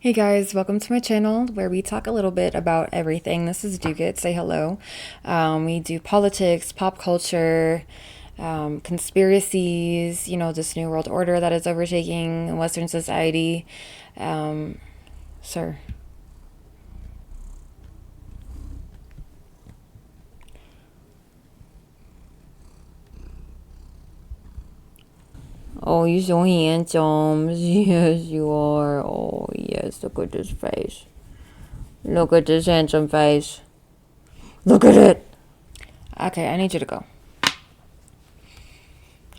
Hey guys, welcome to my channel where we talk a little bit about everything. This is Duget, say hello. We do politics, pop culture, conspiracies, this new world order that is overtaking Western society. Sir. Oh, you're so handsome. Yes, you are. Oh, yes, look at this face. Look at this handsome face. Look at it. Okay, I need you to go.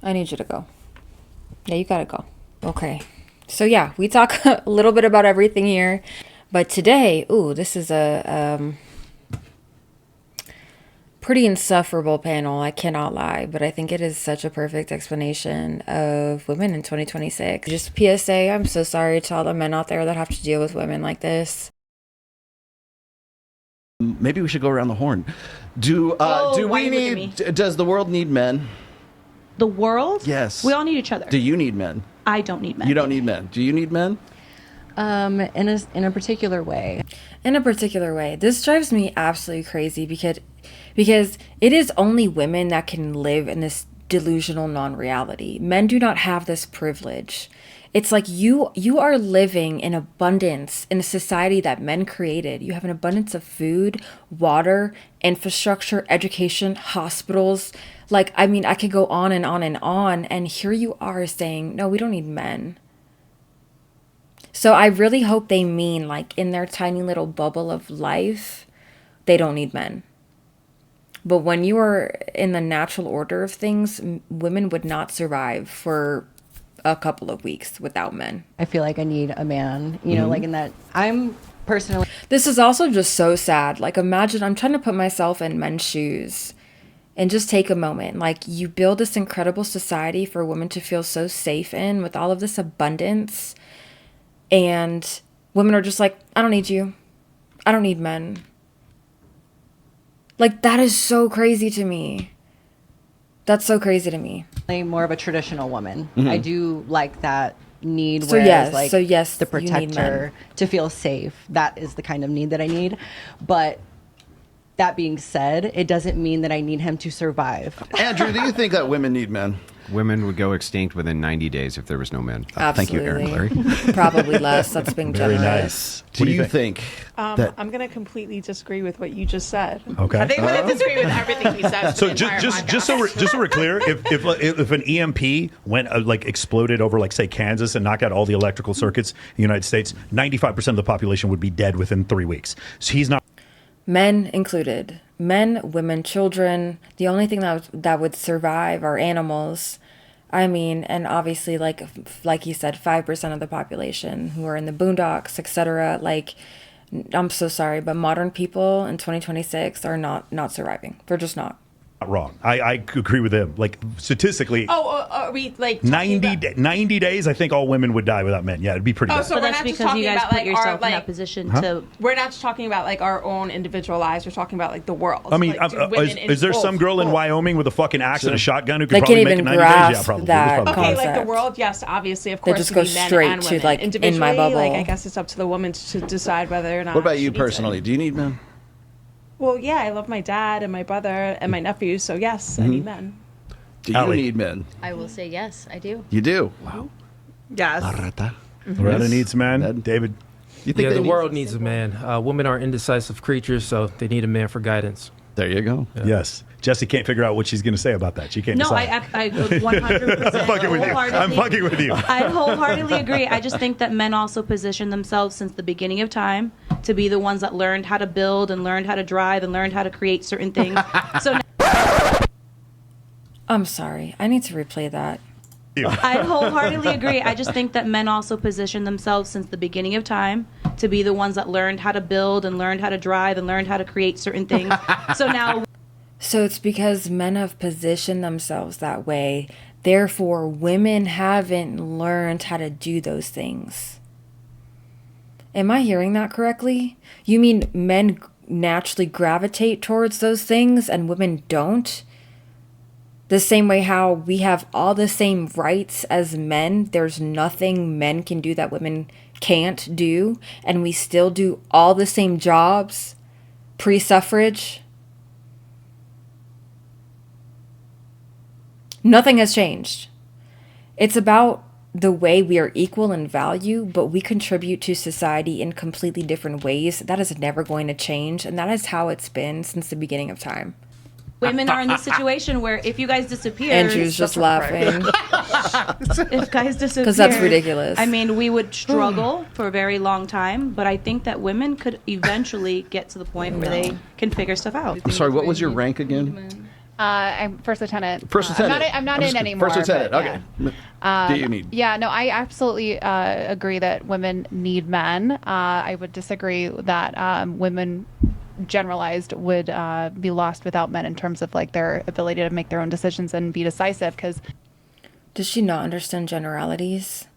Yeah, you gotta go. Okay. So yeah, we talk a little bit about everything here. But today, this is a pretty insufferable panel, I cannot lie, but I think it is such a perfect explanation of women in 2026. Just PSA, I'm so sorry to all the men out there that have to deal with women like this. Maybe we should go around the horn. Do we need? Does the world need men? The world? Yes. We all need each other. Do you need men? I don't need men. You don't need men. Do you need men? In a particular way. In a particular way. This drives me absolutely crazy because it is only women that can live in this delusional non-reality. Men do not have this privilege. It's like you are living in abundance in a society that men created. You have an abundance of food, water, infrastructure, education, hospitals. I could go on and on and on. And here you are saying, no, we don't need men. So I really hope they mean, in their tiny little bubble of life, they don't need men. But when you are in the natural order of things, women would not survive for a couple of weeks without men. I feel like I need a man, in that I'm personally. This is also just so sad. Imagine, I'm trying to put myself in men's shoes and just take a moment. You build this incredible society for women to feel so safe in with all of this abundance. And women are just like, I don't need you. I don't need men. That is so crazy to me. That's so crazy to me. More of a traditional woman. I do like that need So where yes, the you need protector to feel safe. That is the kind of need that I need. But that being said, it doesn't mean that I need him to survive. Andrew, do you think that women need men? Women would go extinct within 90 days if there was no men. Absolutely. Thank you, Aaron. Larry. Probably less. That's being Very generous. nice. Do you think that? I'm going to completely disagree with what you just said. Okay. I think I'm going to disagree with everything he says. So just so we're clear, if an EMP went exploded over say Kansas and knocked out all the electrical circuits in the United States, 95% of the population would be dead within 3 weeks. So he's not. Men included. Men, women, children. The only thing that would survive are animals. And obviously, like you said, 5% of the population who are in the boondocks, etc. I'm so sorry, but modern people in 2026 are not surviving. They're just not. Wrong. I agree with him. Statistically, Are we 90 days, I think all women would die without men. Yeah, it'd be pretty bad. So But we're that's not just because talking you guys about put yourself our in that position to. We're not just talking about our own individual lives. We're talking about the world. I mean, do women is there some girl in Wyoming with a fucking axe and a shotgun who could They probably can't make it even 90 days? Yeah, grasp probably. that There's probably- Okay, the concept. world, yes, obviously, of They course, just it go would be men straight and to, women. in my Individually, bubble. I guess it's up to the woman to decide whether or not. What about you she needs it. personally? Do you need men? Well, yeah, I love my dad and my brother and my nephews, so yes, I need men. Do you Allie. need men? I will say yes, I do. You do. Wow. Yes. Loretta needs men. Ned? David. You think Yeah, they the need- world needs a man. Women are indecisive creatures, so they need a man for guidance. There you go. Yes. Jesse can't figure out what she's going to say about that. She can't No, decide. I 100%. I'm fucking with you. I'm fucking with you. I wholeheartedly agree. I just think that men also position themselves since the beginning of time to be the ones that learned how to build and learned how to drive and learned how to create certain things. So I'm sorry. I need to replay that. I wholeheartedly agree. I just think that men also position themselves since the beginning of time to be the ones that learned how to build and learned how to drive and learned how to create certain things. So now. So it's because men have positioned themselves that way. Therefore, women haven't learned how to do those things. Am I hearing that correctly? You mean men naturally gravitate towards those things and women don't? The same way how we have all the same rights as men, there's nothing men can do that women can't do, and we still do all the same jobs pre-suffrage. Nothing has changed. It's about the way we are equal in value, but we contribute to society in completely different ways. That is never going to change, and that is how it's been since the beginning of time. Women are in this situation where if you guys disappear, Andrew's just laughing. if guys disappear, Because that's ridiculous. I mean, we would struggle for a very long time, but I think that women could eventually get to the point where they can figure stuff out. I'm sorry, what was your rank again? I'm first lieutenant. First lieutenant. I'm not in anymore. First lieutenant. but Okay. Do you need? Yeah, no, I absolutely agree that women need men. I would disagree that women generalized would be lost without men in terms of like their ability to make their own decisions and be decisive. Because does she not understand generalities?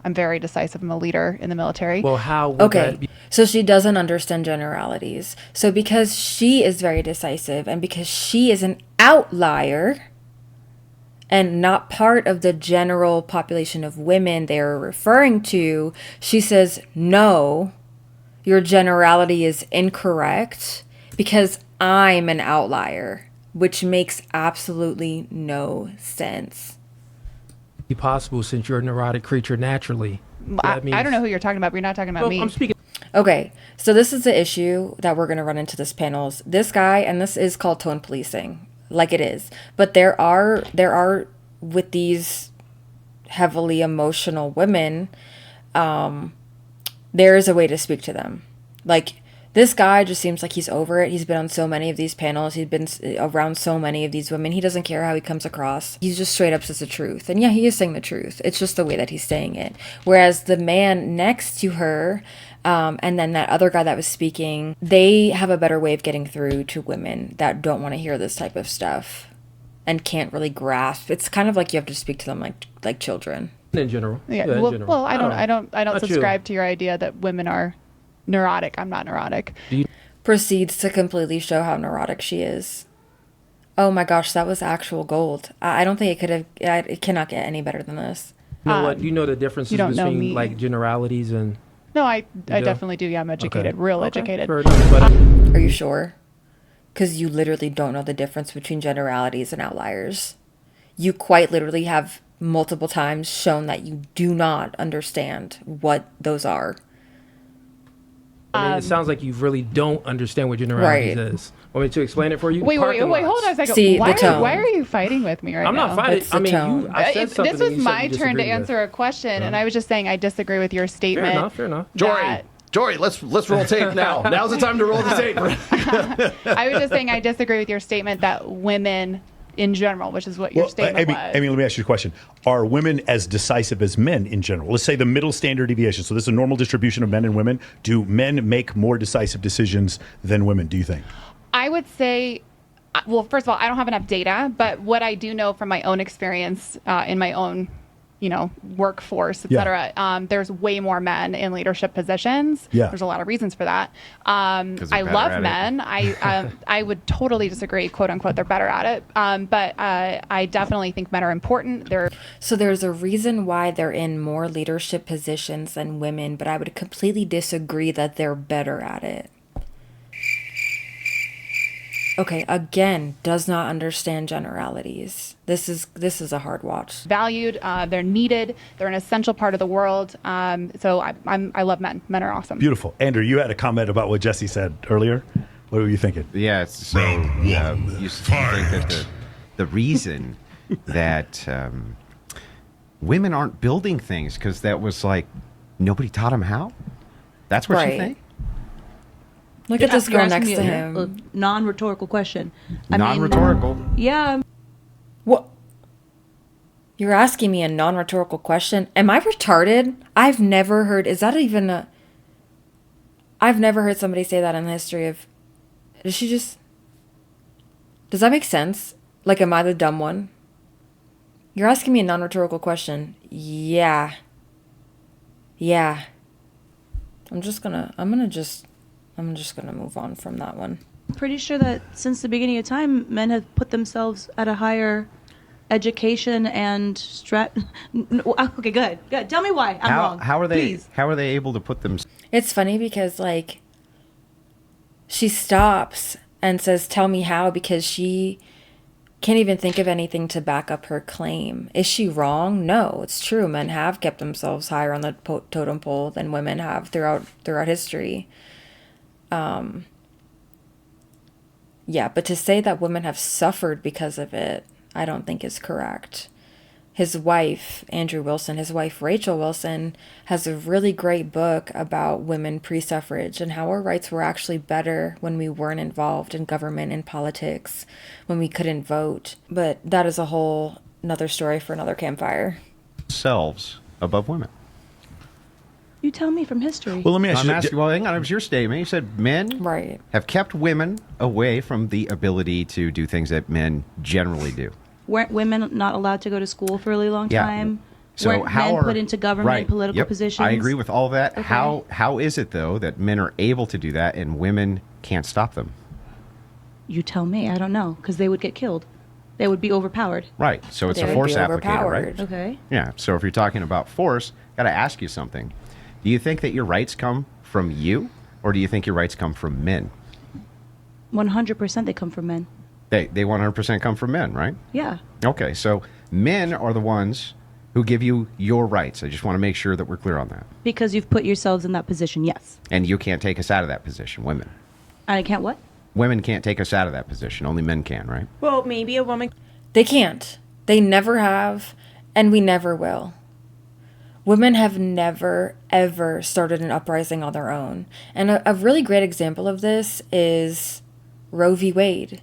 I'm very decisive. I'm a leader in the military. Well, how would Okay, that be? so she doesn't understand generalities. So because she is very decisive and because she is an outlier and not part of the general population of women they're referring to, she says, no, your generality is incorrect because I'm an outlier, which makes absolutely no sense. Be possible since you're a neurotic creature naturally. So I that means- don't know who you're talking about, but you're not talking about Well, me. I'm speaking. Okay, so this is the issue that we're going to run into this panels. This guy, and this is called tone policing, like it is. But there are with these heavily emotional women, there is a way to speak to them. Like, this guy just seems like he's over it. He's been on so many of these panels. He's been around so many of these women. He doesn't care how he comes across. He's just straight up says the truth. And yeah, he is saying the truth. It's just the way that he's saying it. Whereas the man next to her, and then that other guy that was speaking, they have a better way of getting through to women that don't want to hear this type of stuff and can't really grasp. It's kind of like you have to speak to them like children. In general. Yeah. in Well, general. well, I don't Not you. subscribe to your idea that women are neurotic. I'm not neurotic. Proceeds to completely show how neurotic she is. Oh my gosh, that was actual gold. I don't think it cannot get any better than this. You know what? You know the differences you don't know between me. like generalities and. No, I do? definitely do. Yeah, I'm educated, real Okay, educated. fair enough, but, Are you sure? Because you literally don't know the difference between generalities and outliers. You quite literally have multiple times shown that you do not understand what those are. I mean, it sounds like you really don't understand what generalities Right. is. Want me to explain it for you? Wait, Parking hold lots. on a second. See, why, the tone. why are you fighting with me right I'm now? not fighting. It's the I mean, tone. you. I said something. This and was you said my you turn to disagreed answer with. a question, and I was just saying I disagree with your Fair statement. enough. Fair enough. Jory, let's roll tape now. Now's the time to roll the tape. I was just saying I disagree with your statement that women in general, which is what your statement was. Amy, let me ask you a question. Are women as decisive as men in general? Let's say the middle standard deviation. So this is a normal distribution of men and women. Do men make more decisive decisions than women, do you think? I would say, well, first of all, I don't have enough data, but what I do know from my own experience in my own, workforce, et cetera, there's way more men in leadership positions. Yeah. There's a lot of reasons for that. 'Cause they're I better love at it. men. I would totally disagree, quote unquote, they're better at it. But I definitely think men are important. So there's a reason why they're in more leadership positions than women, but I would completely disagree that they're better at it. Okay, again, does not understand generalities. This is a hard watch. valued, they're needed, they're an essential part of the world. So I love men. Men are awesome. Beautiful. Andrew, you had a comment about what Jesse said earlier. What were you thinking? Yeah, so you think that the reason that women aren't building things because that was like nobody taught them how? That's what you Right. think? Look at this You're girl asking next me to a him. non-rhetorical question. I mean, Non-rhetorical. yeah. What? You're asking me a non-rhetorical question? Am I retarded? I've never heard. Is that even a? I've never heard somebody say that in the history of. Does she just? Does that make sense? Like, am I the dumb one? You're asking me a non-rhetorical question. Yeah. I'm just gonna move on from that one. Pretty sure that since the beginning of time, men have put themselves at a higher education and okay, good. Tell me why I'm wrong. How are they? Please. How are they able to put them? It's funny because, like, she stops and says, "Tell me how," because she can't even think of anything to back up her claim. Is she wrong? No, it's true. Men have kept themselves higher on the totem pole than women have throughout history. Yeah, but to say that women have suffered because of it, I don't think is correct. His wife, Andrew Wilson, his wife, Rachel Wilson, has a really great book about women pre-suffrage and how our rights were actually better when we weren't involved in government and politics, when we couldn't vote. But that is a whole another story for another campfire. Selves above women. You tell me from history. Well, let me ask I'm you. asking, well, hang on. It was your statement. You said men Right. have kept women away from the ability to do things that men generally do. Weren't women not allowed to go to school for a really long Yeah. time? So Weren't how men are put into government right, and political yep, positions? I agree with all that. Okay. How is it though that men are able to do that and women can't stop them? You tell me. I don't know, because they would get killed. They would be overpowered. Right. So it's They a would force be applicator, right? overpowered. Okay. Yeah. So if you're talking about force, got to ask you something. Do you think that your rights come from you, or do you think your rights come from men? 100% they come from men. They 100% come from men, right? Yeah. Okay. So men are the ones who give you your rights. I just want to make sure that we're clear on that. Because you've put yourselves in that position, yes. And you can't take us out of that position, women. And I can't what? Women can't take us out of that position. Only men can, right? Well, maybe a woman. They can't. They never have, and we never will. Women have never, ever started an uprising on their own. And a really great example of this is Roe v. Wade,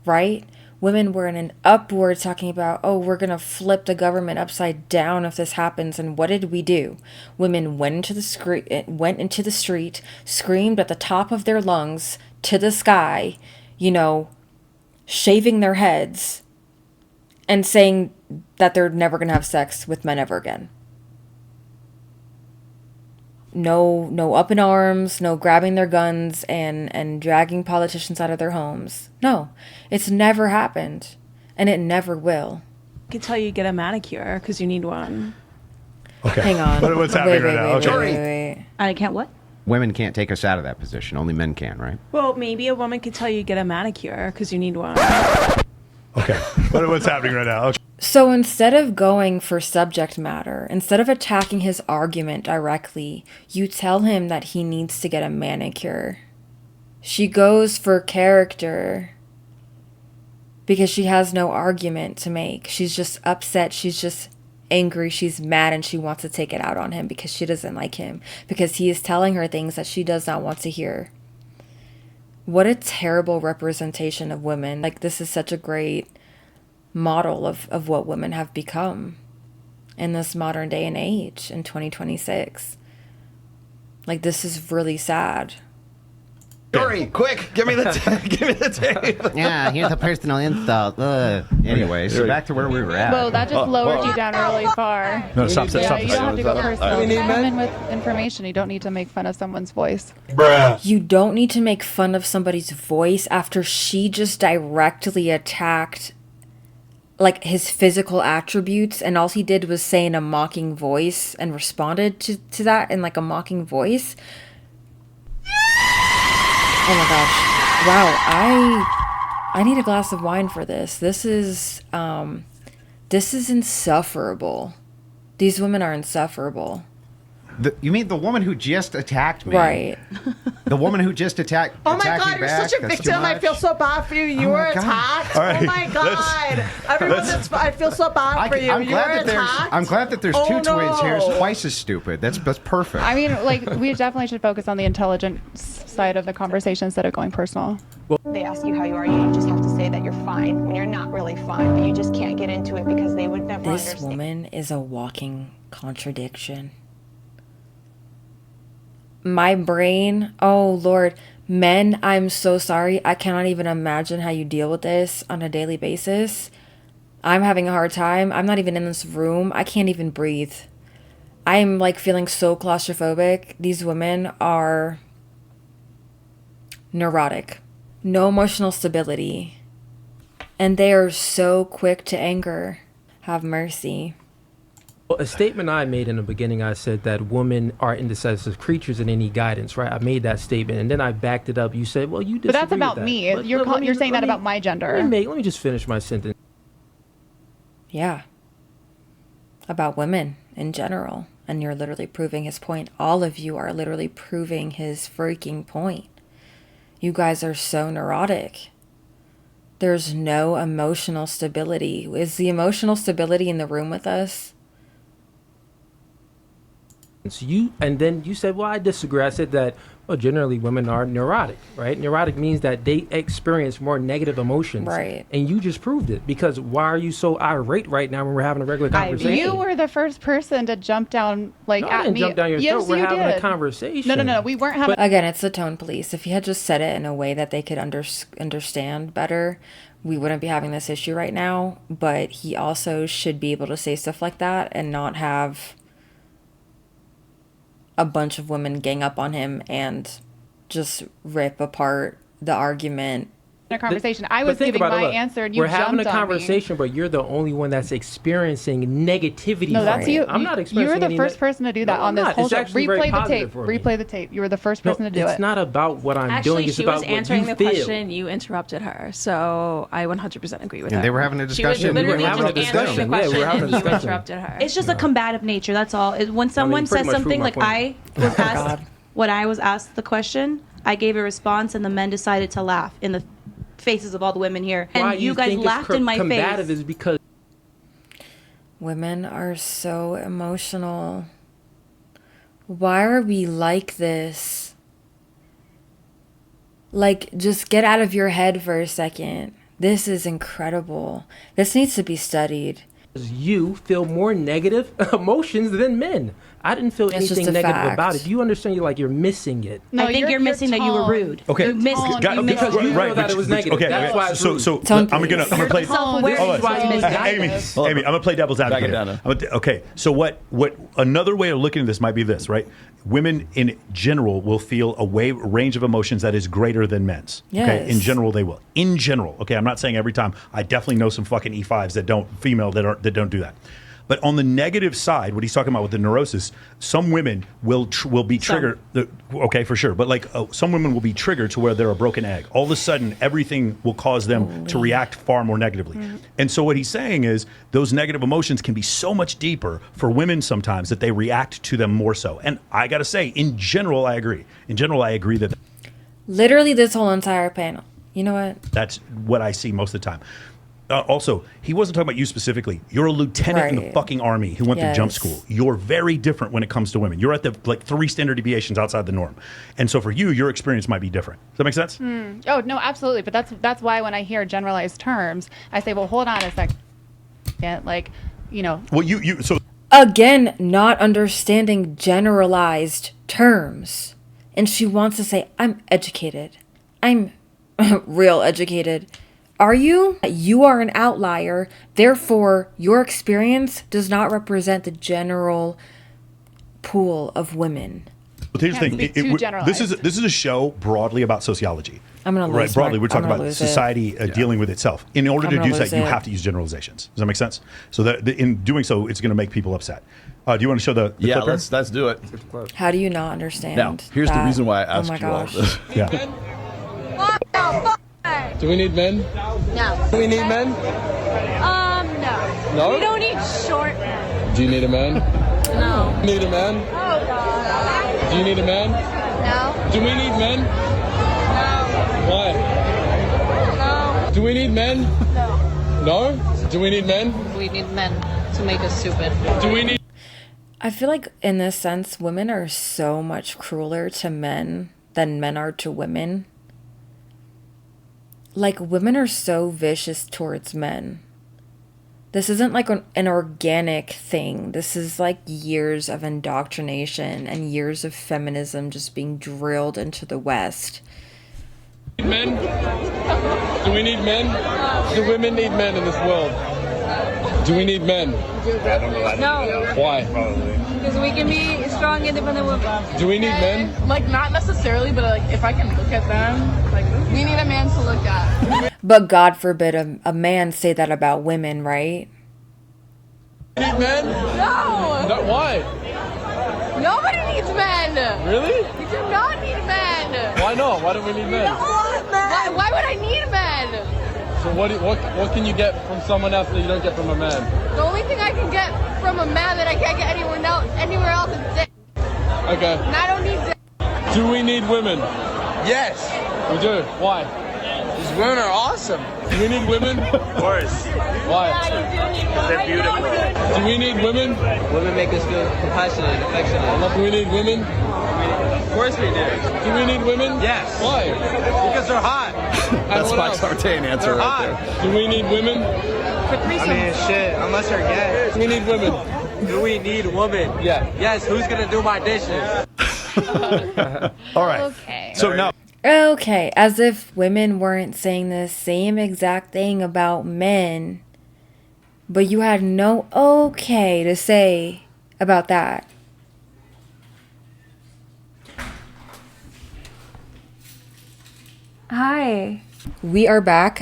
right? Women were in an uproar talking about, oh, we're going to flip the government upside down if this happens. And what did we do? Women went into the street, screamed at the top of their lungs to the sky, shaving their heads and saying that they're never going to have sex with men ever again. No up in arms, no grabbing their guns and dragging politicians out of their homes. No, it's never happened, and it never will. I can tell you get a manicure because you need one. Okay. Hang on. What's happening right now? Okay. Wait. And I can't what? Women can't take us out of that position. Only men can, right? Well, maybe a woman could tell you get a manicure because you need one. Okay. What's happening right now? Okay. So instead of going for subject matter, instead of attacking his argument directly, you tell him that he needs to get a manicure. She goes for character because she has no argument to make. She's just upset. She's just angry. She's mad, and she wants to take it out on him because she doesn't like him, because he is telling her things that she does not want to hear. What a terrible representation of women. Like, this is such a great model of what women have become in this modern day and age in 2026. Like, this is really sad. Dory, quick, give me the tape. Yeah, here's a personal insult. Anyway, so back to where we were at. Well, that just lowered you down really far. No, stop. You don't have to go personal. Come in with information. You don't need to make fun of someone's voice. You don't need to make fun of somebody's voice after she just directly attacked like his physical attributes, and all he did was say in a mocking voice and responded to that in like a mocking voice. Oh my gosh. Wow, I need a glass of wine for this. This is insufferable. These women are insufferable. You mean the woman who just attacked me? Right. The woman who just attacked. Oh my attacked God, me you're back? such a That's too victim. I much? feel so bad for you. You Oh were my God. attacked. All right, Oh my God. I feel so bad for you. I'm You glad were that there's. attacked. I'm glad that there's Oh, two twins here. It's no. twice as stupid. That's perfect. I mean, like, we definitely should focus on the intelligence side of the conversation instead of going personal. They ask you how you are, you just have to say that you're fine when you're not really fine, but you just can't get into it because they would never This understand. woman is a walking contradiction. My brain, oh Lord, men, I'm so sorry. I cannot even imagine how you deal with this on a daily basis. I'm having a hard time. I'm not even in this room. I can't even breathe. I'm like feeling so claustrophobic. These women are neurotic, no emotional stability, and they are so quick to anger. Have mercy. Well, a statement I made in the beginning, I said that women are indecisive creatures and they need guidance, right? I made that statement, and then I backed it up. You said, well, you disagree But that's with about that. me. But You're saying that about my gender. Let me just finish my sentence. Yeah. About women in general. And you're literally proving his point. All of you are literally proving his freaking point. You guys are so neurotic. There's no emotional stability. Is the emotional stability in the room with us? And then you said, well, I disagree. I said that, well, generally women are neurotic, right? Neurotic means that they experience more negative emotions. Right. And you just proved it, because why are you so irate right now when we're having a regular conversation? You were the first person to jump down No, I didn't jump down your throat. We're having a conversation. No, we weren't having. Again, it's the tone police. If you had just said it in a way that they could understand better, we wouldn't be having this issue right now. But he also should be able to say stuff like that and not have a bunch of women gang up on him and just rip apart the argument. A conversation. I was giving my answer, and you We're having a jumped on me. conversation, but you're the only one that's experiencing negativity. No, that's you. I'm not experiencing. You were the any first person to do that No, on I'm this not. whole It's show. actually very Replay the positive tape. for me. Replay the tape. You were the first person to do it. It's not about what I'm doing. It's She about was what answering you the feel. question. You interrupted her, so I 100% agree with her. And they were having a She was discussion. literally We were having a just answering the discussion. Yeah, we question, were having a and you discussion. interrupted her. It's just a combative nature. That's all. When someone pretty says much something proved my like point. I was asked, when I was asked the question, I gave a response, and the men decided to laugh in the faces of all the women here, Why and you guys think it's laughed in my combative face. is because Women are so emotional. Why are we like this? Like, just get out of your head for a second. This is incredible. This needs to be studied. you feel more negative emotions than men. I didn't feel It's just anything a negative fact. about it. You understand? You're missing it. No, I think you're missing that you were rude. Okay. You missed, Got- you missed because you right, feel that it was negative. Okay, That's why it's so rude. so Tone I'm gonna play. self-aware Hold is why you on. missed Amy, it. I'm gonna play devil's Back advocate. it down. Okay, so what another way of looking at this might be this, right? Women in general will feel a range of emotions that is greater than men's. Okay, Yes. in general they will. In general, okay, I'm not saying every time. I definitely know some fucking E5s that don't do that. But on the negative side, what he's talking about with the neurosis, some women will be triggered. Okay, for sure. But like some women will be triggered to where they're a broken egg. All of a sudden, everything will cause them to react far more negatively. And so what he's saying is those negative emotions can be so much deeper for women sometimes that they react to them more so. And I got to say, in general, I agree. In general, I agree that Literally this whole entire panel. You know what? that's what I see most of the time. Also, he wasn't talking about you specifically. You're a lieutenant in the Right. fucking army who went to jump Yes. school. You're very different when it comes to women. You're at the 3 standard deviations outside the norm. And so for you, your experience might be different. Does that make sense? Oh no, absolutely. But that's why when I hear generalized terms, I say, well, hold on a second. Like, you know. Well, you so Again, not understanding generalized terms. And she wants to say, I'm educated. I'm real educated. Are you? You are an outlier. Therefore, your experience does not represent the general pool of women. but here's the Can't thing. be too This is generalized. a show broadly about sociology. I'm gonna right lose broadly. my- We're talking I'm gonna about lose it. society dealing with itself. In order I'm to gonna do lose that, you it. have to use generalizations. Does that make sense? So that in doing so, it's going to make people upset. Do you want to show the Yeah, clip here? let's do it. How do you not understand? Now, here's the that? reason why I Oh asked my you all gosh. this. Yeah. Do we need men? No. Do we need men? No. No? We don't need short men. Do you need a man? No. Need a man? Oh, God. Do you need a man? No. Do we need men? No. Why? No. Do we need men? No. No? Do we need men? We need men to make us stupid. Do we need I feel like in this sense, women are so much crueler to men than men are to women. Like, women are so vicious towards men. This isn't like an organic thing. This is like years of indoctrination and years of feminism just being drilled into the West. men? Do we need men? Do women need men in this world? Do we need men? No. Why? Because we can be strong, independent women. Do we need men? Like, not necessarily, but like, if I can look at them, like, we need a man to look at. But God forbid a man say that about women, right? Need men? No! No, why? Nobody needs men! Really? We do not need men! Why not? Why don't we need men? Why would I need men? So what can you get from someone else that you don't get from a man? The only thing I can get from a man that I can't get anywhere else is dick. Okay. And I don't need dick. Do we need women? Yes, We do. Why? these women are awesome. Do we need women? Of course. Why? They're beautiful. Do we need women? Women make us feel compassionate and affectionate. Do we need women? Of course we do. Do we need women? Yes. Why? Because they're hot. That's what my else? Sartain answer They're right hot. there. Do we need women? I mean, shit, unless you're gay. Do we need women? Do we need women? Yeah. Yes, who's gonna do my dishes? All right. Okay. So now, Okay, as if women weren't saying the same exact thing about men, but you had no okay to say about that. Hi. We are back.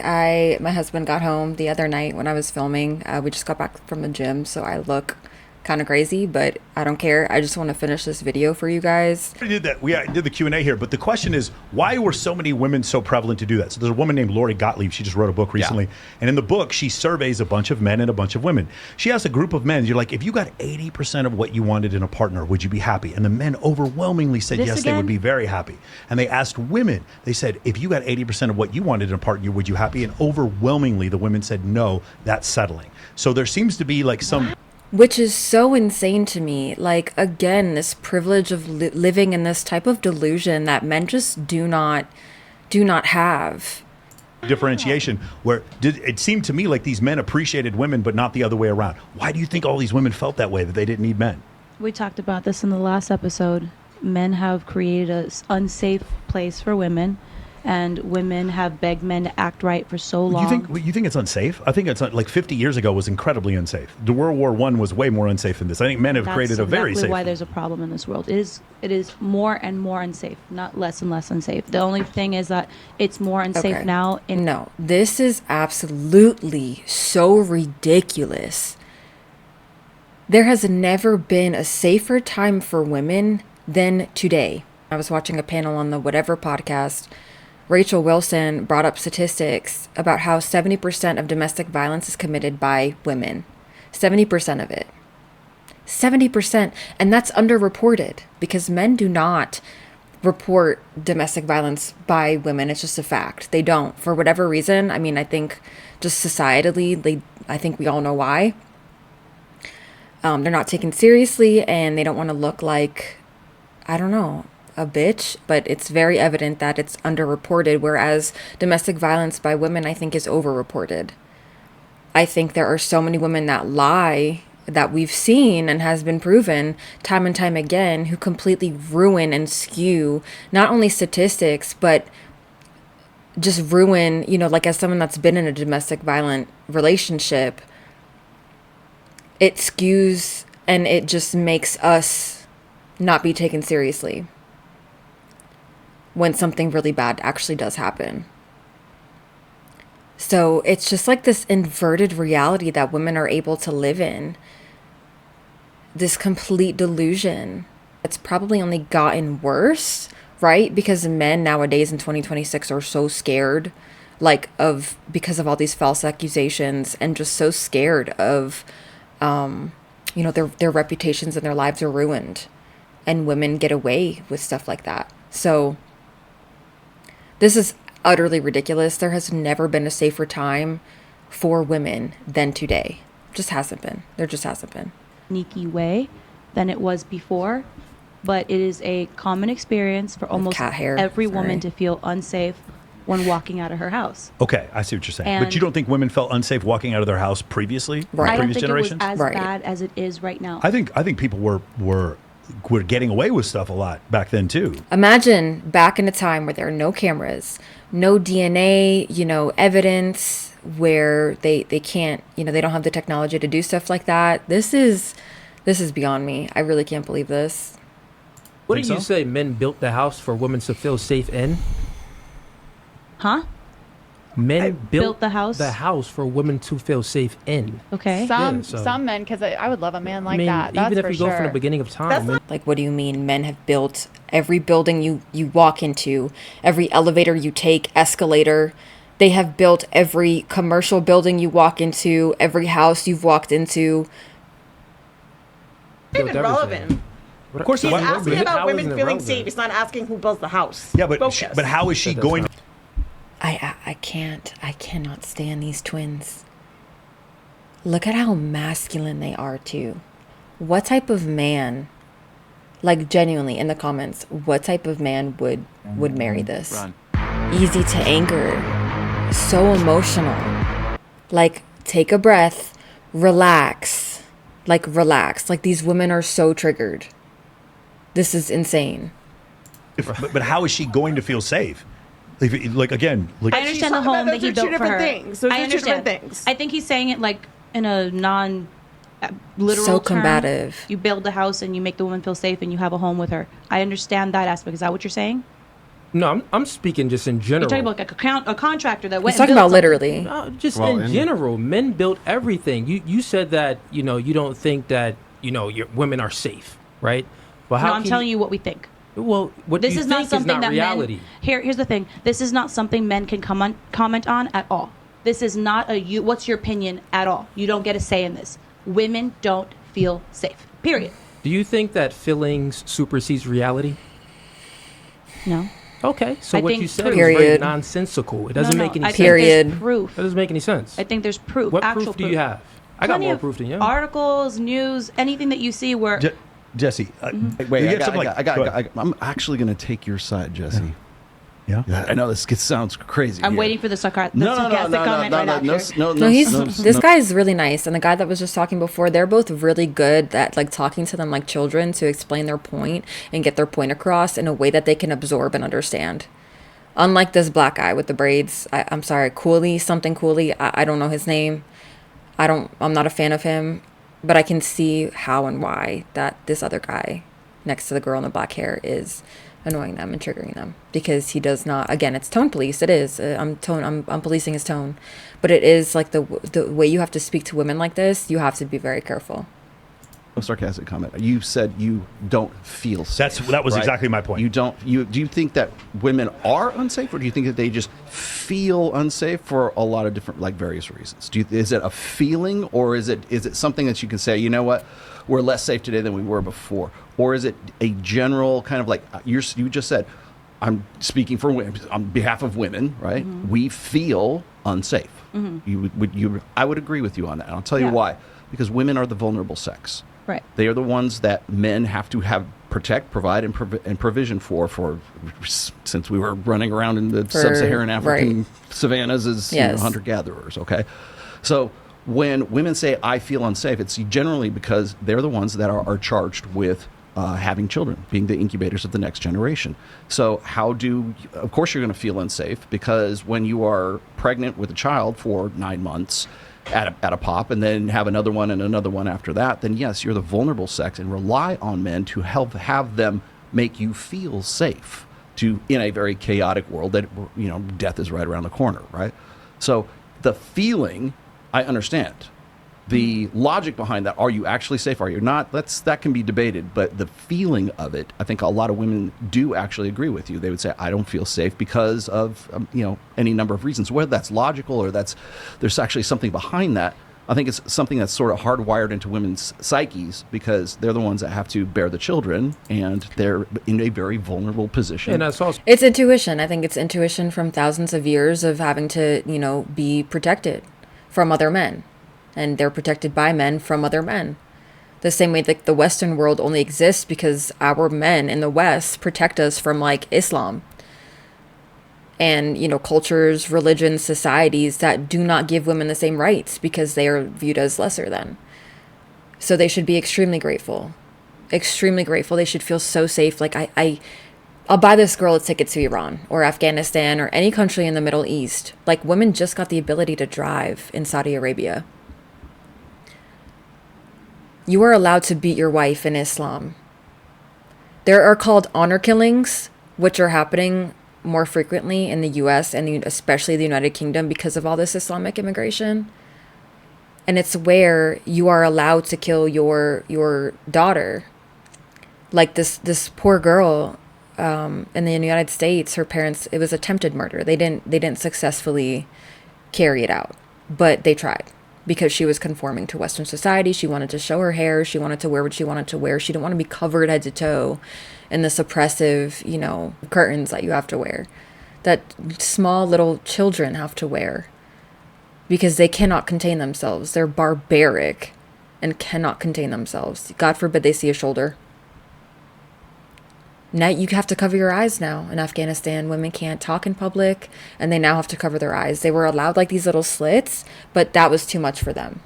My husband got home the other night when I was filming. We just got back from the gym, so I look kind of crazy, but I don't care. I just want to finish this video for you guys. We did that. We did the Q&A here, but the question is, why were so many women so prevalent to do that? So there's a woman named Lori Gottlieb. She just wrote a book recently. And in the book, she surveys a bunch of men and a bunch of women. She asks a group of men, you're like, if you got 80% of what you wanted in a partner, would you be happy? And the men overwhelmingly said yes, they would be very happy. And they asked women, they said, if you got 80% of what you wanted in a partner, would you happy? And overwhelmingly, the women said, no, that's settling. So there seems to be like some... Which is so insane to me. Like, again, this privilege of living in this type of delusion that men just do not have. differentiation where it seemed to me like these men appreciated women, but not the other way around. Why do you think all these women felt that way, that they didn't need men? We talked about this in the last episode. Men have created an unsafe place for women, and women have begged men to act right for so long. You think it's unsafe? I think it's like 50 years ago was incredibly unsafe. The World War I was way more unsafe than this. I think men have created a very safe. That's exactly why there's a problem in this world. It is more and more unsafe, not less and less unsafe. The only thing is that it's more unsafe now. No, this is absolutely so ridiculous. There has never been a safer time for women than today. I was watching a panel on the Whatever podcast. Rachel Wilson brought up statistics about how 70% of domestic violence is committed by women. 70% of it. 70%. And that's underreported because men do not report domestic violence by women. It's just a fact. They don't. For whatever reason. I mean, I think just societally, I think we all know why. They're not taken seriously and they don't want to look like, I don't know, a bitch, but it's very evident that it's underreported, whereas domestic violence by women, I think, is overreported. I think there are so many women that lie that we've seen and has been proven time and time again who completely ruin and skew not only statistics, but just ruin, like as someone that's been in a domestic violent relationship, it skews and it just makes us not be taken seriously when something really bad actually does happen. So it's just like this inverted reality that women are able to live in. This complete delusion. It's probably only gotten worse, right? Because men nowadays in 2026 are so scared, because of all these false accusations and just so scared of, their reputations and their lives are ruined. And women get away with stuff like that. So this is utterly ridiculous. There has never been a safer time for women than today. Just hasn't been. There just hasn't been. Sneaky way than it was before, but it is a common experience for almost every woman to feel unsafe when walking out of her house. Okay, I see what you're saying. But you don't think women felt unsafe walking out of their house previously? Right. I don't Previous think generations? it was as bad as it is right now. I think people were getting away with stuff a lot back then too. Imagine back in a time where there are no cameras, no DNA, evidence, where they can't, they don't have the technology to do stuff like that. This is beyond me. I really can't believe this. What do you say men built the house for women to feel safe in? Huh? Men built the house? The house for women to feel safe in. Okay. Some men, because I would love a man like I mean, that. That's even if for you go from sure. the beginning of time. Like, what do you mean? Men have built every building you walk into, every elevator you take, escalator. They have built every commercial building you walk into, every house you've walked into. It's even relevant. Of course, He's why- asking about how women isn't it feeling relevant? safe. He's not asking who builds the house. Yeah, but Focus. but how is she going? I cannot stand these twins. Look at how masculine they are too. What type of man, like genuinely in the comments, what type of man would marry this? Easy to anger, so emotional. Like, take a breath, relax. Like, relax. Like, these women are so triggered. This is insane. But how is she going to feel safe? Like again, like I understand the home that he built for her. Things. Those I are two different understand. things. I think he's saying it like in a literal So term. combative. You build a house and you make the woman feel safe and you have a home with her. I understand that aspect. Is that what you're saying? No, I'm speaking just in general. You're talking about like a contractor that went. He's talking and built about something. literally. No, just in general, men built everything. You said that you don't think that your women are safe, right? Well, No, I'm telling you what we think. Well, what This you is think not something that reality. men. Here's the thing. This is not something men can comment on at all. This is not a you. What's your opinion at all? You don't get a say in this. Women don't feel safe. Period. Do you think that feelings supersedes reality? No. Okay, so I what think you said proof. was very Period. nonsensical. It doesn't No, make any I sense. think there's Period. proof. That doesn't make any sense. I think there's proof. What actual proof do you have? I got Plenty more of proof than you. Articles, news, anything that you see where. Jesse, Wait, you I get got, something I got, I'm actually going to take your side, Jesse. Yeah. I know this sounds crazy. I'm here. waiting for the sarcastic No, no, no, comment no, right no, after. no, This guy is really nice, and the guy that was just talking before, they're both really good at like talking to them like children to explain their point and get their point across in a way that they can absorb and understand. Unlike this black guy with the braids, I'm sorry, something Cooley. I don't know his name. I'm not a fan of him, but I can see how and why that this other guy next to the girl in the black hair is annoying them and triggering them, because he does not, again, it's tone police. It is. I'm policing his tone, but it is like the way you have to speak to women like this, you have to be very careful. A sarcastic comment. You said you don't feel safe. That was right? exactly my point. Do you think that women are unsafe, or do you think that they just feel unsafe for a lot of different, like, various reasons? Is it a feeling, or is it something that you can say, you know what, we're less safe today than we were before? Or is it a general kind of like you just said, I'm speaking for women, on behalf of women, right? Mm-hmm. We feel unsafe. Mm-hmm. I would agree with you on that. And I'll tell you why. Because women are the vulnerable sex. Right. They are the ones that men have to protect, provide, and provision for since we were running around in the sub-Saharan African savannas as hunter-gatherers, okay? So when women say, I feel unsafe, it's generally because they're the ones that are charged with having children, being the incubators of the next generation. So of course you're going to feel unsafe, because when you are pregnant with a child for 9 months, at a pop, and then have another one and another one after that, then yes, you're the vulnerable sex, and rely on men to have them make you feel safe in a very chaotic world that, death is right around the corner, right? So the feeling, I understand. The logic behind that, are you actually safe, are you not, that can be debated, but the feeling of it, I think a lot of women do actually agree with you. They would say, I don't feel safe because of any number of reasons, whether that's logical or there's actually something behind that. I think it's something that's sort of hardwired into women's psyches, because they're the ones that have to bear the children, and they're in a very vulnerable position. And that's also It's intuition. I think it's intuition from thousands of years of having to, be protected from other men. And they're protected by men from other men. The same way that the Western world only exists because our men in the West protect us from, like, Islam. And, cultures, religions, societies that do not give women the same rights because they are viewed as lesser than. So they should be extremely grateful. Extremely grateful. They should feel so safe. Like, I'll buy this girl a ticket to Iran or Afghanistan or any country in the Middle East. Like, women just got the ability to drive in Saudi Arabia. You are allowed to beat your wife in Islam. There are called honor killings, which are happening more frequently in the US and especially the United Kingdom because of all this Islamic immigration. And it's where you are allowed to kill your daughter. Like this poor girl in the United States, her parents, it was attempted murder. They didn't successfully carry it out, but they tried because she was conforming to Western society. She wanted to show her hair. She wanted to wear what she wanted to wear. She didn't want to be covered head to toe in this oppressive, curtains that you have to wear, that small little children have to wear because they cannot contain themselves. They're barbaric and cannot contain themselves. God forbid they see a shoulder. Now you have to cover your eyes now in Afghanistan. Women can't talk in public, and they now have to cover their eyes. They were allowed like these little slits, but that was too much for them.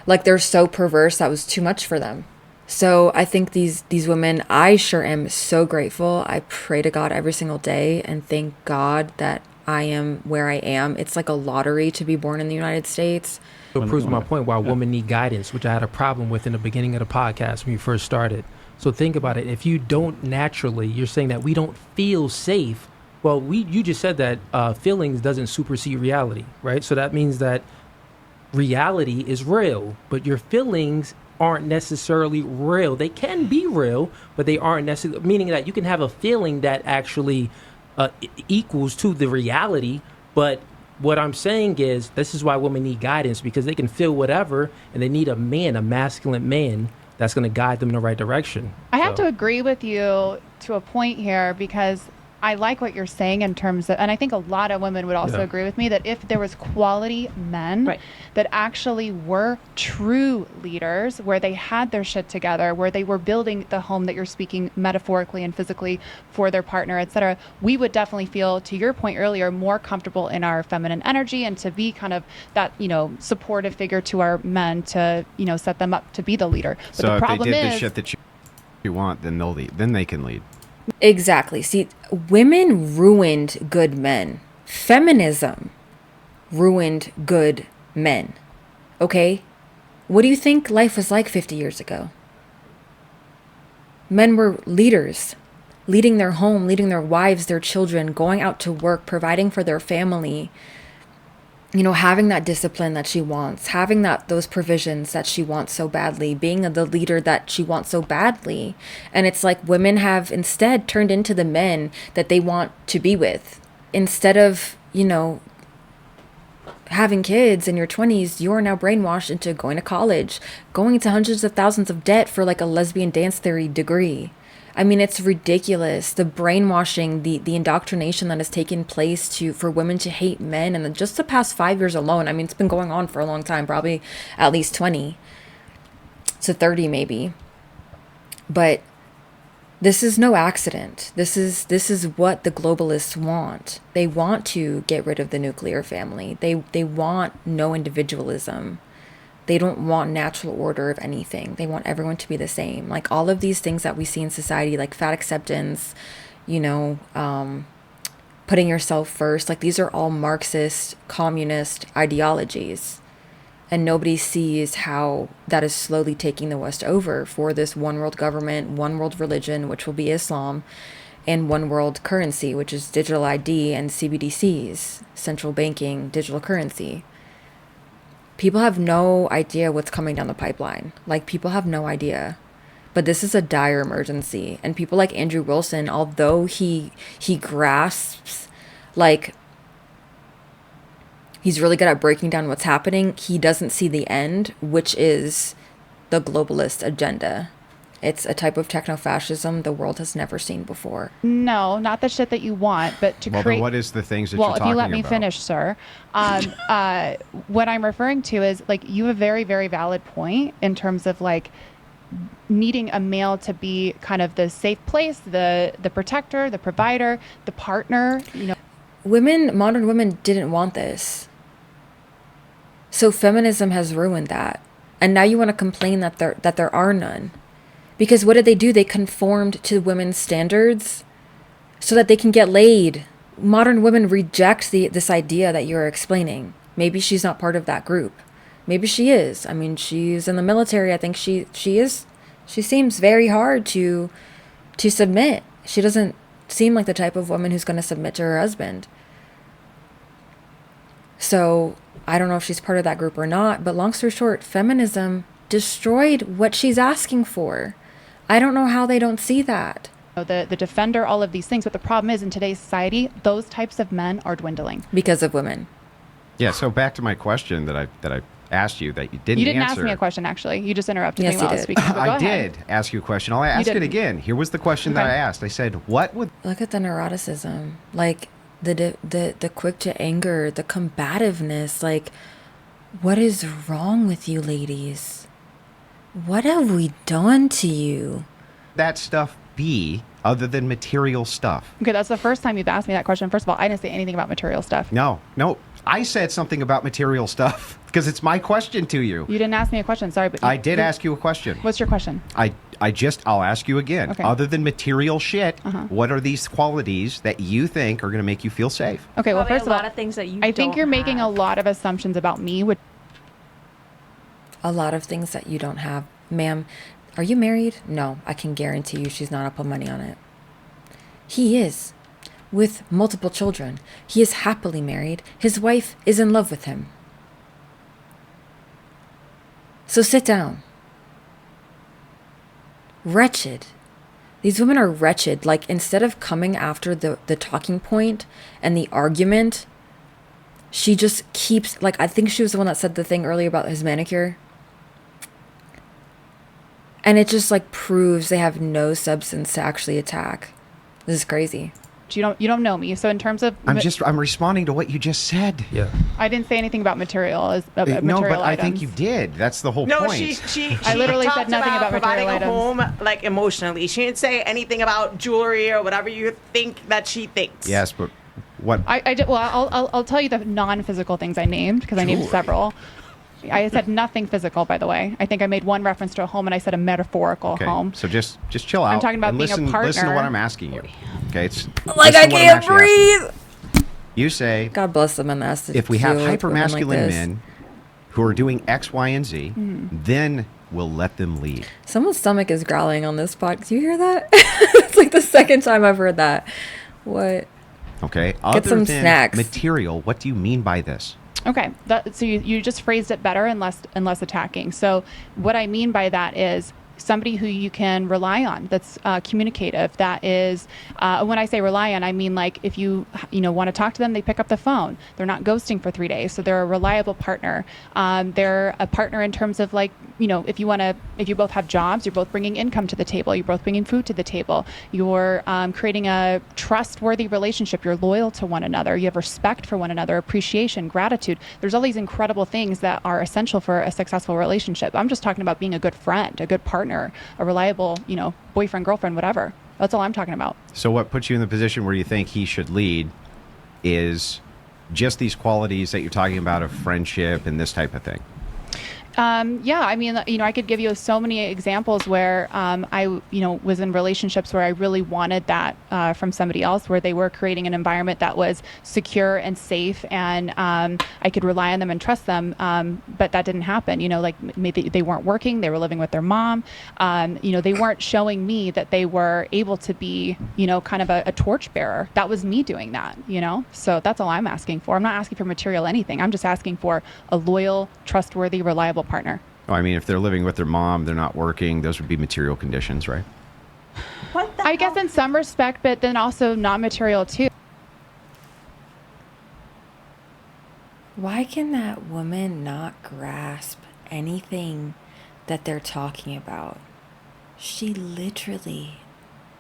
Like, they're so perverse, that was too much for them. So I think these women, I sure am so grateful. I pray to God every single day and thank God that I am where I am. It's like a lottery to be born in the United States. It proves my point why women need guidance, which I had a problem with in the beginning of the podcast when you first started. So think about it. If you don't naturally, you're saying that we don't feel safe. Well, you just said that feelings doesn't supersede reality, right? So that means that reality is real, but your feelings aren't necessarily real. They can be real, but they aren't necessarily, meaning that you can have a feeling that actually equals to the reality. But what I'm saying is this is why women need guidance, because they can feel whatever, and they need a man, a masculine man, that's going to guide them in the right direction. I have to agree with you to a point here, because I like what you're saying in terms of, and I think a lot of women would also agree with me, that if there was quality men that actually were true leaders, where they had their shit together, where they were building the home that you're speaking metaphorically and physically for their partner, etc., we would definitely feel, to your point earlier, more comfortable in our feminine energy and to be kind of that, supportive figure to our men to, set them up to be the leader. But so the problem if they did is, the shit that you want, then they'll lead. Then they can lead. Exactly. See, women ruined good men. Feminism ruined good men. Okay? What do you think life was like 50 years ago? Men were leaders, leading their home, leading their wives, their children, going out to work, providing for their family, having that discipline that she wants, having those provisions that she wants so badly, being the leader that she wants so badly. And it's like women have instead turned into the men that they want to be with. Instead of, having kids in your 20s, you are now brainwashed into going to college, going into hundreds of thousands of debt for like a lesbian dance theory degree. I mean, it's ridiculous. The brainwashing, the indoctrination that has taken place for women to hate men, and just the past 5 years alone. I mean, it's been going on for a long time, probably at least 20 to 30 maybe. But this is no accident. This is what the globalists want. They want to get rid of the nuclear family. They want no individualism. They don't want natural order of anything. They want everyone to be the same. Like all of these things that we see in society, like fat acceptance, putting yourself first, like these are all Marxist, communist ideologies. And nobody sees how that is slowly taking the West over for this one world government, one world religion, which will be Islam, and one world currency, which is digital ID and CBDCs, central banking, digital currency. People have no idea what's coming down the pipeline. Like, people have no idea. But this is a dire emergency. And people like Andrew Wilson, although he grasps, like, he's really good at breaking down what's happening, he doesn't see the end, which is the globalist agenda. It's a type of techno-fascism the world has never seen before. No, not the shit that you want, but to create... Well, what is the things that you're talking about? Well, if you let me finish, sir. What I'm referring to is, like, you have a very, very valid point in terms of, like, needing a male to be kind of the safe place, the protector, the provider, the partner, Modern women didn't want this. So feminism has ruined that. And now you want to complain that there are none. Because what did they do? They conformed to women's standards so that they can get laid. Modern women reject this idea that you're explaining. Maybe she's not part of that group. Maybe she is. I mean, she's in the military. I think she is. She seems very hard to submit. She doesn't seem like the type of woman who's going to submit to her husband. So I don't know if she's part of that group or not, but long story short, feminism destroyed what she's asking for. I don't know how they don't see that. The defender, all of these things. But the problem is, in today's society, those types of men are dwindling. Because of women. Yeah, so back to my question that I asked you that you didn't answer. You didn't ask me a question, actually. You just interrupted me while I was speaking. So go I ahead. did ask you a question. I'll ask it again. Here was the question that I asked. I said, what would... Look at the neuroticism. Like, the quick to anger, the combativeness. Like, what is wrong with you ladies? What have we done to you? That stuff be other than material stuff? Okay, that's the first time you've asked me that question. First of all, I didn't say anything about material stuff. No. I said something about material stuff because it's my question to you. You didn't ask me a question. Sorry, but I did ask you a question. What's your question? I'll ask you again. Okay. Other than material shit, what are these qualities that you think are going to make you feel safe? Okay, well, first of all, a lot of things that you I think you're making a lot of assumptions about me. A lot of things that you don't have. Ma'am, are you married? No, I can guarantee you she's not up on money on it. He is. With multiple children. He is happily married. His wife is in love with him. So sit down. Wretched. These women are wretched. Like, instead of coming after the talking point and the argument, she just keeps, like, I think she was the one that said the thing earlier about his manicure. And it just, like, proves they have no substance to actually attack. This is crazy. You don't know me. So in terms of... I'm responding to what you just said. Yeah. I didn't say anything about material. No, but I items. think you did. That's the whole No, point. I literally talked said nothing about providing material a items. home, like, emotionally. She didn't say anything about jewelry or whatever you think that she thinks. Yes, but what? I did. Well, I'll tell you the non-physical things I named because I named several. I said nothing physical, by the way. I think I made one reference to a home, and I said a metaphorical home. So just chill out. I'm talking about and being a partner. Listen to what I'm asking you. Okay, it's like I can't breathe. You say, God bless them and that's if we have hypermasculine like men who are doing X, Y, and Z, then we'll let them lead. Someone's stomach is growling on this podcast. Do you hear that? It's like the second time I've heard that. What? Okay. Get some snacks. Material, what do you mean by this? Okay, so you just phrased it better and less attacking. So what I mean by that is somebody who you can rely on, that's communicative, that is, when I say rely on, I mean, like, if you want to talk to them, they pick up the phone. They're not ghosting for 3 days, so they're a reliable partner. They're a partner in terms of, like, if you both have jobs, you're both bringing income to the table, you're both bringing food to the table, you're creating a trustworthy relationship, you're loyal to one another, you have respect for one another, appreciation, gratitude. There's all these incredible things that are essential for a successful relationship. I'm just talking about being a good friend, a good partner, a reliable, boyfriend, girlfriend, whatever. That's all I'm talking about. So what puts you in the position where you think he should lead is just these qualities that you're talking about of friendship and this type of thing? Yeah, I mean, I could give you so many examples where I was in relationships where I really wanted that from somebody else, where they were creating an environment that was secure and safe, and I could rely on them and trust them. But that didn't happen. Like, maybe they weren't working, they were living with their mom. They weren't showing me that they were able to be, kind of a torchbearer. That was me doing that. So that's all I'm asking for. I'm not asking for material anything. I'm just asking for a loyal, trustworthy, reliable partner. Oh, I mean, if they're living with their mom, they're not working, those would be material conditions, right? I guess in some respect, but then also non-material too. Why can that woman not grasp anything that they're talking about? She literally,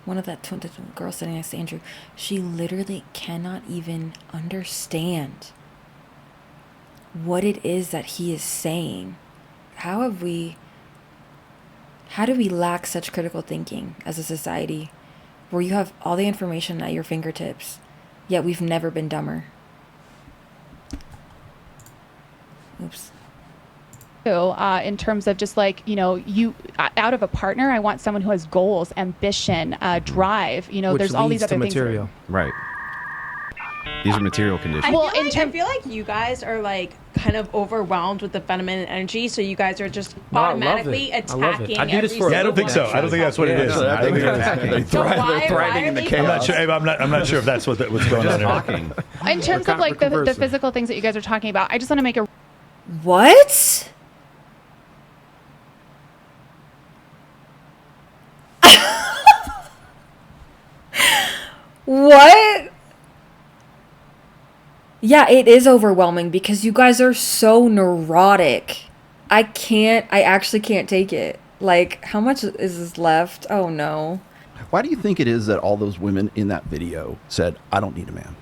the girl sitting next to Andrew, she literally cannot even understand what it is that he is saying. How do we lack such critical thinking as a society where you have all the information at your fingertips, yet we've never been dumber? Oops. In terms of just like, you out of a partner, I want someone who has goals, ambition, drive, Which there's all these leads to other things. material. Right. These are material conditions. I feel like you guys are like kind of overwhelmed with the feminine energy, so you guys are just automatically attacking. I do this for. Yeah, I don't think so. I don't think that's what it is. I think they're thriving in the chaos. I'm not sure if that's what's going on. Talking. In terms of like the physical things that you guys are talking about, I just want to make a. What? What? Yeah, it is overwhelming because you guys are so neurotic. I actually can't take it. Like, how much is this left? Oh no. Why do you think it is that all those women in that video said, I don't need a man?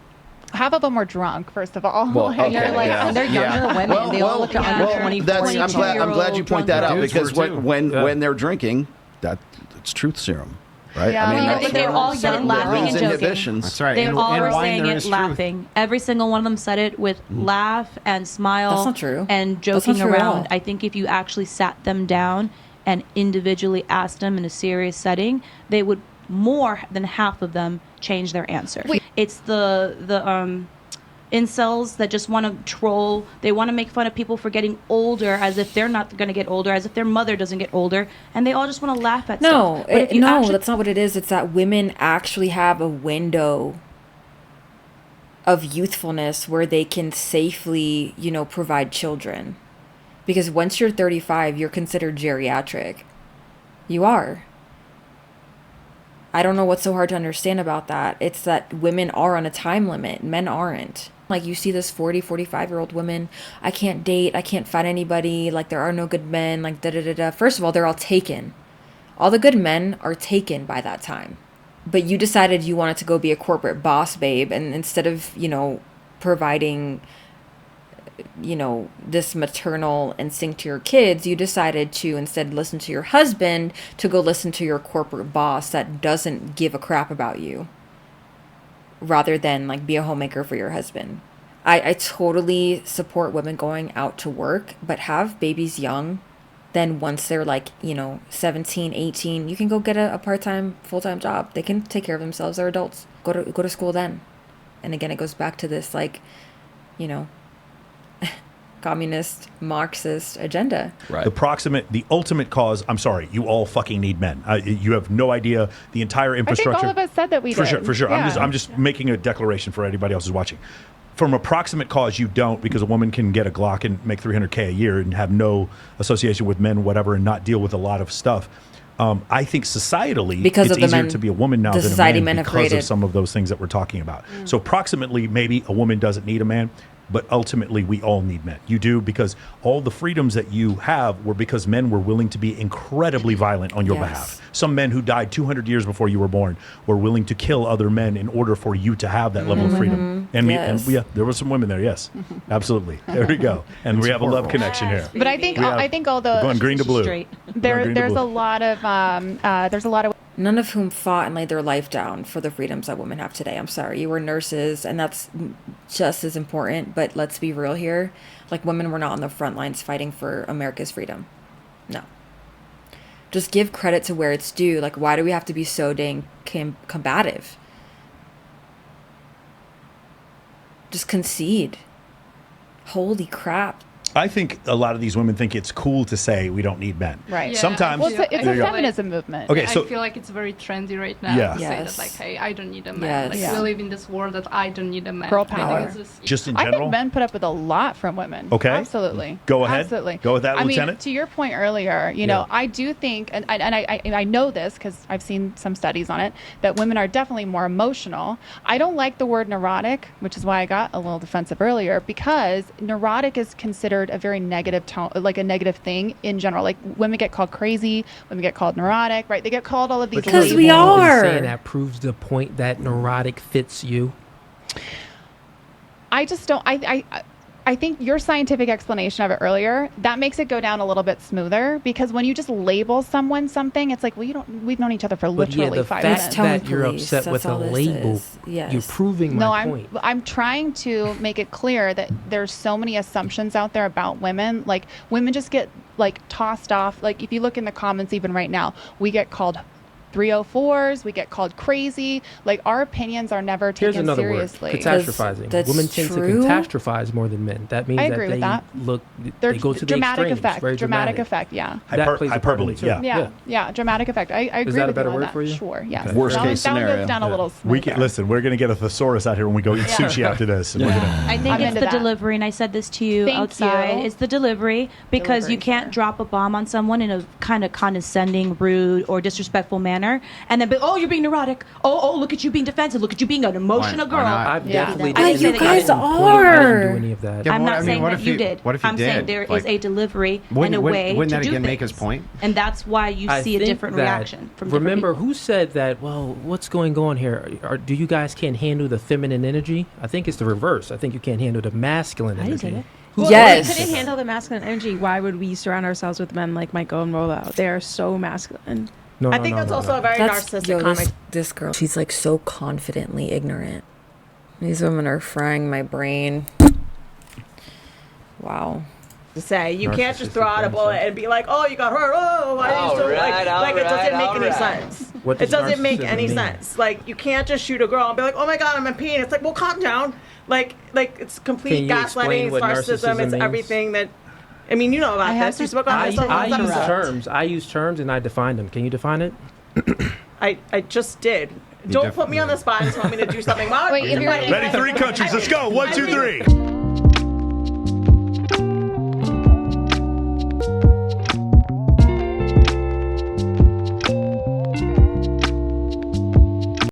Half of them were drunk, first of all. Well, okay, And they're younger women. They all look under 24. I'm glad you point that out, Dudes because were too. when they're drinking, it's truth serum. Right? Yeah. I mean, But they're all young, laughing and joking. Inhibitions. That's right. They In all were wine saying there it is truth. laughing. Every single one of them said it with laugh and smile. That's not true. And That's not joking true at all. around. I think if you actually sat them down and individually asked them in a serious setting, they would more than half of them change their answer. It's the incels that just want to troll. They want to make fun of people for getting older, as if they're not going to get older, as if their mother doesn't get older, and they all just want to laugh at No, stuff. But if you actually- that's not what it is. It's that women actually have a window of youthfulness where they can safely, provide children. Because once you're 35, you're considered geriatric. You are. I don't know what's so hard to understand about that. It's that women are on a time limit. Men aren't. Like, you see this 40, 45-year-old woman, I can't date, I can't find anybody, like, there are no good men, like, da-da-da-da. First of all, they're all taken. All the good men are taken by that time. But you decided you wanted to go be a corporate boss, babe, and instead of, providing, this maternal instinct to your kids, you decided to instead listen to your husband to go listen to your corporate boss that doesn't give a crap about you, rather than like be a homemaker for your husband. I totally support women going out to work, but have babies young. Then once they're like, 17, 18, you can go get a part-time, full-time job. They can take care of themselves. They're adults. Go to school then. And again, it goes back to this, like, communist, Marxist agenda. Right. The ultimate cause. I'm sorry, you all fucking need men. You have no idea the entire infrastructure. I think all of us said that we did. For sure. Yeah. I'm just making a declaration for anybody else who's watching. From a proximate cause, you don't, because a woman can get a Glock and make $300K a year and have no association with men, whatever, and not deal with a lot of stuff. I think societally, because it's of the easier men, to be a woman now the than society a man men have because created. of some of those things that we're talking about. So approximately, maybe a woman doesn't need a man, but ultimately we all need men. You do, because all the freedoms that you have were because men were willing to be incredibly violent on your behalf. Some men who died 200 years before you were born were willing to kill other men in order for you to have that level of freedom. And, there were some women there, yes. Absolutely. There we go. And we have a love connection here. But I think all the going green to blue. There's a lot of None of whom fought and laid their life down for the freedoms that women have today. I'm sorry. You were nurses, and that's just as important. But let's be real here. Like, women were not on the front lines fighting for America's freedom. No. Just give credit to where it's due. Like, why do we have to be so dang combative? Just concede. Holy crap. I think a lot of these women think it's cool to say we don't need men. Right. Yeah. Sometimes Well, it's a feminism movement. Okay, so I feel like it's very trendy right now Yeah. to say Yes. that, like, hey, I don't need a man. Yes. Like, Yeah. we live in this world that I don't need a man. Girl I think power. it's just in I general. think men put up with a lot from women. Okay. Absolutely. Go ahead. Absolutely. Go with that, I Lieutenant. mean, to your point earlier, I do think, and I know this because I've seen some studies on it, that women are definitely more emotional. I don't like the word neurotic, which is why I got a little defensive earlier, because neurotic is considered a very negative tone, like a negative thing in general. Like, women get called crazy, women get called neurotic, right? They get called all of these Because labels. we are. Saying that proves the point that neurotic fits you. I just don't. I think your scientific explanation of it earlier, that makes it go down a little bit smoother, because when you just label someone something, it's like, well, we've known each other for But literally the 5 fact minutes. Tone that you're police, upset that's with a all this label, is. Yes. you're proving my point. I'm trying to make it clear that there's so many assumptions out there about women. Like, women just get like tossed off. Like, if you look in the comments even right now, we get called 304s. We get called crazy. Like, our opinions are never Here's taken another seriously. word: catastrophizing. That's Women tend to true. catastrophize more than men. That means I agree with that. They go to the dramatic extremes. effect. Very Dramatic effect. Yeah. That plays a part in Hyperbole. it, too. Yeah. Dramatic effect. I agree Is that a with better you on word that. for you? Sure. Yes. Worst That one- case that one scenario. goes down a little We smoother. can listen. We're gonna get a thesaurus out here when we go eat sushi after this. And we're gonna, I think I'm it's into the that. delivery, and I said this to you Thank outside. you. It's the delivery because you Delivery, can't sure. drop a bomb on someone in a kind of condescending, rude, or disrespectful manner, and then be, oh, you're being neurotic. Oh, look at you being defensive. Look at you being an emotional Why girl. not? I've Yeah. definitely I didn't say you that guys you I didn't do are. any of that. Yeah, I'm but not saying what that if you did. What if you I'm did? saying there is Like, a delivery wouldn't- and a way wouldn't to that do again things. make his point? And that's why you I see a think different that- reaction from different Remember, people. who said that? Well, what's going on here? Do you guys can't handle the feminine energy? I think it's the reverse. I think you can't handle the masculine I didn't say energy. that. Well, Yes. if we couldn't handle the masculine energy, why would we surround ourselves with men like Michael and Rollout? They are so masculine. No, I no, think no, that's no, also no. a very narcissistic yo, comic. this girl, she's like so confidently ignorant. These women are frying my brain. Wow. To say you can't just Narcissistic throw out a bullet mindset. and be like, "Oh, you got hurt. Oh, why are you so like it doesn't make any sense. What It does doesn't make narcissism any mean? sense. Like you can't just shoot a girl and be like, "Oh my god, I'm in pain." It's like, well, calm down. Like it's complete Can you explain gaslighting. It's what narcissism. narcissism It's means? everything that. I mean, you know about this. You spoke on I this on this use episode. terms. I use terms and I define them. Can you define it? I just did. Don't put me on the spot and tell me to do something. Wait, if you're- ready, 3 countries. Let's go. 1, 2, 3.